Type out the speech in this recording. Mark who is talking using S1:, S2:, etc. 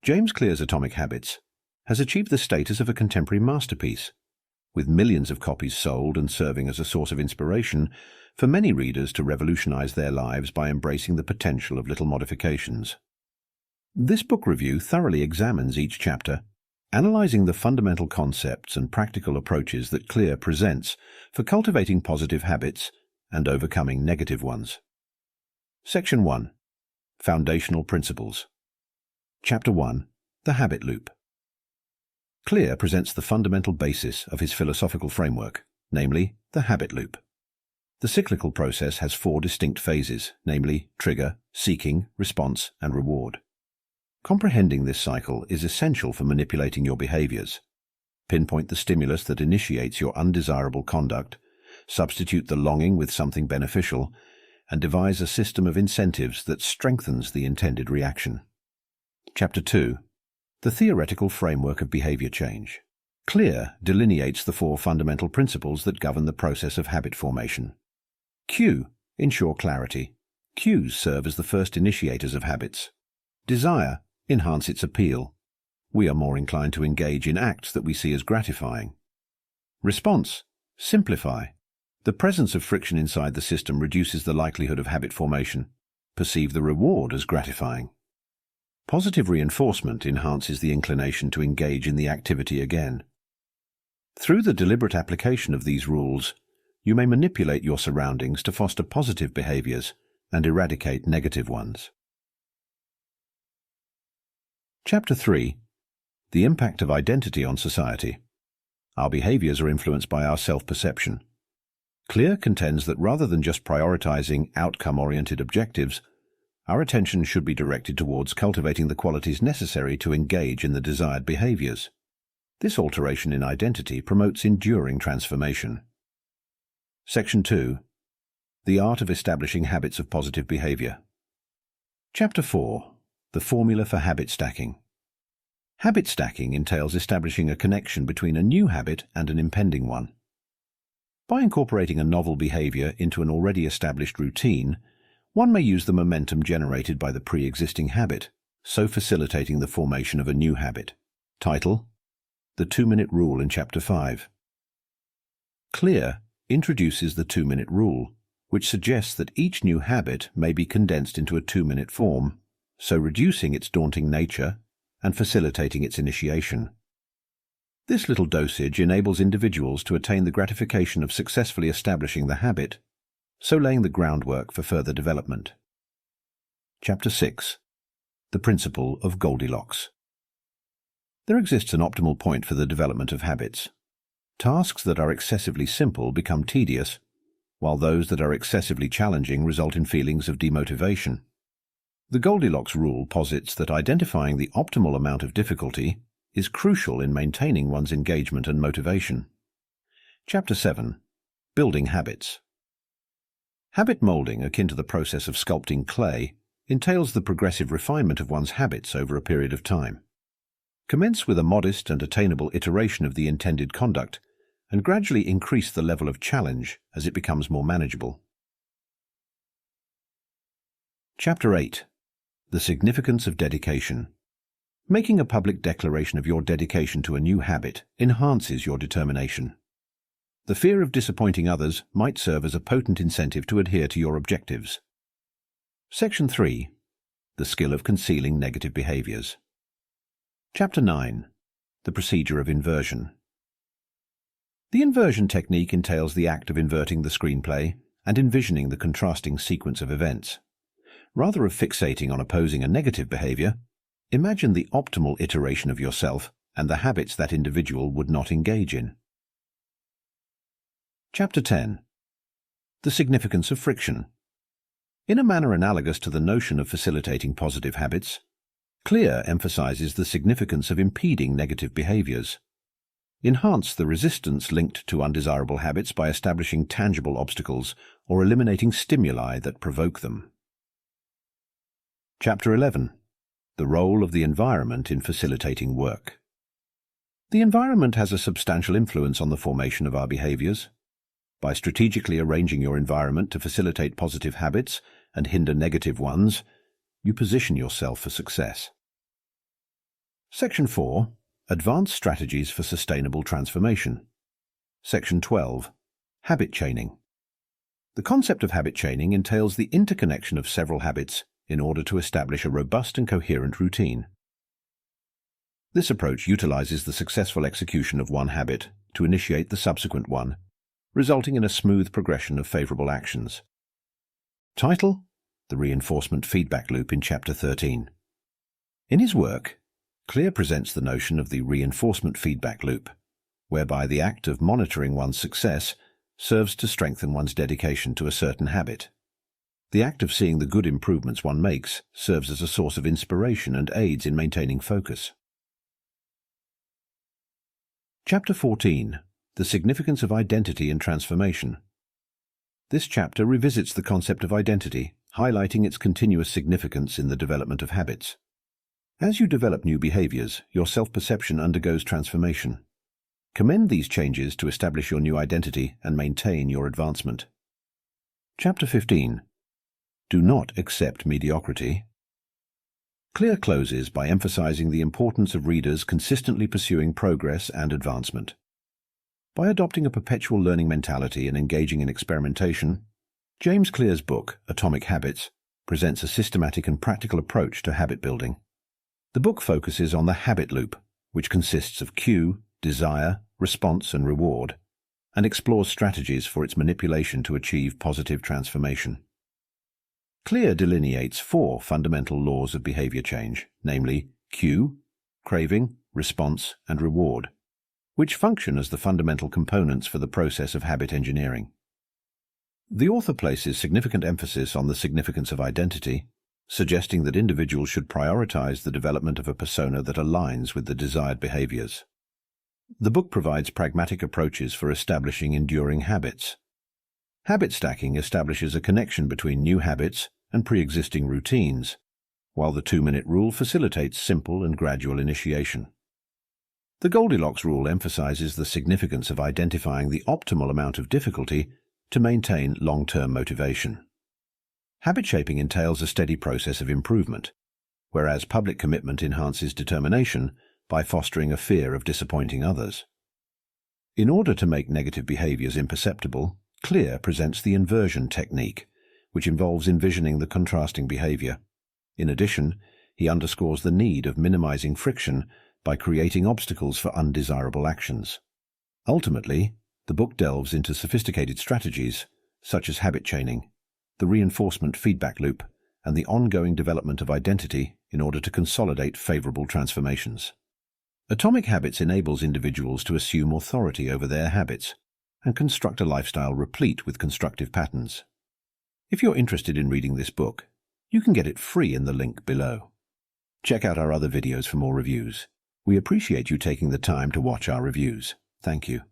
S1: James Clear's Atomic Habits has achieved the status of a contemporary masterpiece, with millions of copies sold and serving as a source of inspiration for many readers to revolutionize their lives by embracing the potential of little modifications. This book review thoroughly examines each chapter, analyzing the fundamental concepts and practical approaches that Clear presents for cultivating positive habits and overcoming negative ones. Section 1. Foundational Principles. Chapter 1. The Habit Loop. Clear presents the fundamental basis of his philosophical framework, namely the habit loop. The cyclical process has 4 distinct phases, namely trigger, seeking, response, and reward. Comprehending this cycle is essential for manipulating your behaviors. Pinpoint the stimulus that initiates your undesirable conduct, substitute the longing with something beneficial, and devise a system of incentives that strengthens the intended reaction. Chapter 2. The Theoretical Framework of Behavior Change. Clear delineates the 4 fundamental principles that govern the process of habit formation. Cue. Ensure clarity. Cues serve as the first initiators of habits. Desire. Enhance its appeal. We are more inclined to engage in acts that we see as gratifying. Response. Simplify. The presence of friction inside the system reduces the likelihood of habit formation. Perceive the reward as gratifying. Positive reinforcement enhances the inclination to engage in the activity again. Through the deliberate application of these rules, you may manipulate your surroundings to foster positive behaviors and eradicate negative ones. Chapter 3. The Impact of Identity on Society. Our behaviors are influenced by our self-perception. Clear contends that rather than just prioritizing outcome-oriented objectives, our attention should be directed towards cultivating the qualities necessary to engage in the desired behaviors. This alteration in identity promotes enduring transformation. Section 2. The Art of Establishing Habits of Positive Behavior. Chapter 4. The Formula for Habit Stacking. Habit stacking entails establishing a connection between a new habit and an impending one. By incorporating a novel behavior into an already established routine, one may use the momentum generated by the pre-existing habit, so facilitating the formation of a new habit. Title: The 2-Minute Rule in Chapter 5. Clear introduces the 2-minute rule, which suggests that each new habit may be condensed into a 2-minute form, so reducing its daunting nature and facilitating its initiation. This little dosage enables individuals to attain the gratification of successfully establishing the habit, so laying the groundwork for further development. Chapter 6. The Principle of Goldilocks. There exists an optimal point for the development of habits. Tasks that are excessively simple become tedious, while those that are excessively challenging result in feelings of demotivation. The Goldilocks rule posits that identifying the optimal amount of difficulty is crucial in maintaining one's engagement and motivation. Chapter 7. Building Habits. Habit molding, akin to the process of sculpting clay, entails the progressive refinement of one's habits over a period of time. Commence with a modest and attainable iteration of the intended conduct, and gradually increase the level of challenge as it becomes more manageable. Chapter 8. The Significance of Dedication. Making a public declaration of your dedication to a new habit enhances your determination. The fear of disappointing others might serve as a potent incentive to adhere to your objectives. Section 3. The Skill of Concealing Negative Behaviors. Chapter 9. The Procedure of Inversion. The inversion technique entails the act of inverting the screenplay and envisioning the contrasting sequence of events. Rather of fixating on opposing a negative behavior, imagine the optimal iteration of yourself and the habits that individual would not engage in. Chapter 10. The Significance of Friction. In a manner analogous to the notion of facilitating positive habits, Clear emphasizes the significance of impeding negative behaviors. Enhance the resistance linked to undesirable habits by establishing tangible obstacles or eliminating stimuli that provoke them. Chapter 11. The Role of the Environment in Facilitating Work. The environment has a substantial influence on the formation of our behaviors. By strategically arranging your environment to facilitate positive habits and hinder negative ones, you position yourself for success. Section 4. Advanced Strategies for Sustainable Transformation. Section 12. Habit Chaining. The concept of habit chaining entails the interconnection of several habits in order to establish a robust and coherent routine. This approach utilizes the successful execution of one habit to initiate the subsequent one, resulting in a smooth progression of favorable actions. Title: The Reinforcement Feedback Loop in Chapter 13. In his work, Clear presents the notion of the reinforcement feedback loop, whereby the act of monitoring one's success serves to strengthen one's dedication to a certain habit. The act of seeing the good improvements one makes serves as a source of inspiration and aids in maintaining focus. Chapter 14. The Significance of Identity and Transformation. This chapter revisits the concept of identity, highlighting its continuous significance in the development of habits. As you develop new behaviors, your self-perception undergoes transformation. Commend these changes to establish your new identity and maintain your advancement. Chapter 15. Do not accept mediocrity. Clear closes by emphasizing the importance of readers consistently pursuing progress and advancement. By adopting a perpetual learning mentality and engaging in experimentation, James Clear's book, Atomic Habits, presents a systematic and practical approach to habit building. The book focuses on the habit loop, which consists of cue, desire, response, and reward, and explores strategies for its manipulation to achieve positive transformation. Clear delineates 4 fundamental laws of behavior change, namely cue, craving, response, and reward, which function as the fundamental components for the process of habit engineering. The author places significant emphasis on the significance of identity, suggesting that individuals should prioritize the development of a persona that aligns with the desired behaviors. The book provides pragmatic approaches for establishing enduring habits. Habit stacking establishes a connection between new habits and pre-existing routines, while the 2-minute rule facilitates simple and gradual initiation. The Goldilocks rule emphasizes the significance of identifying the optimal amount of difficulty to maintain long-term motivation. Habit shaping entails a steady process of improvement, whereas public commitment enhances determination by fostering a fear of disappointing others. In order to make negative behaviors imperceptible, Clear presents the inversion technique, which involves envisioning the contrasting behavior. In addition, he underscores the need of minimizing friction by creating obstacles for undesirable actions. Ultimately, the book delves into sophisticated strategies, such as habit chaining, the reinforcement feedback loop, and the ongoing development of identity in order to consolidate favorable transformations. Atomic Habits enables individuals to assume authority over their habits and construct a lifestyle replete with constructive patterns. If you're interested in reading this book, you can get it free in the link below. Check out our other videos for more reviews. We appreciate you taking the time to watch our reviews. Thank you.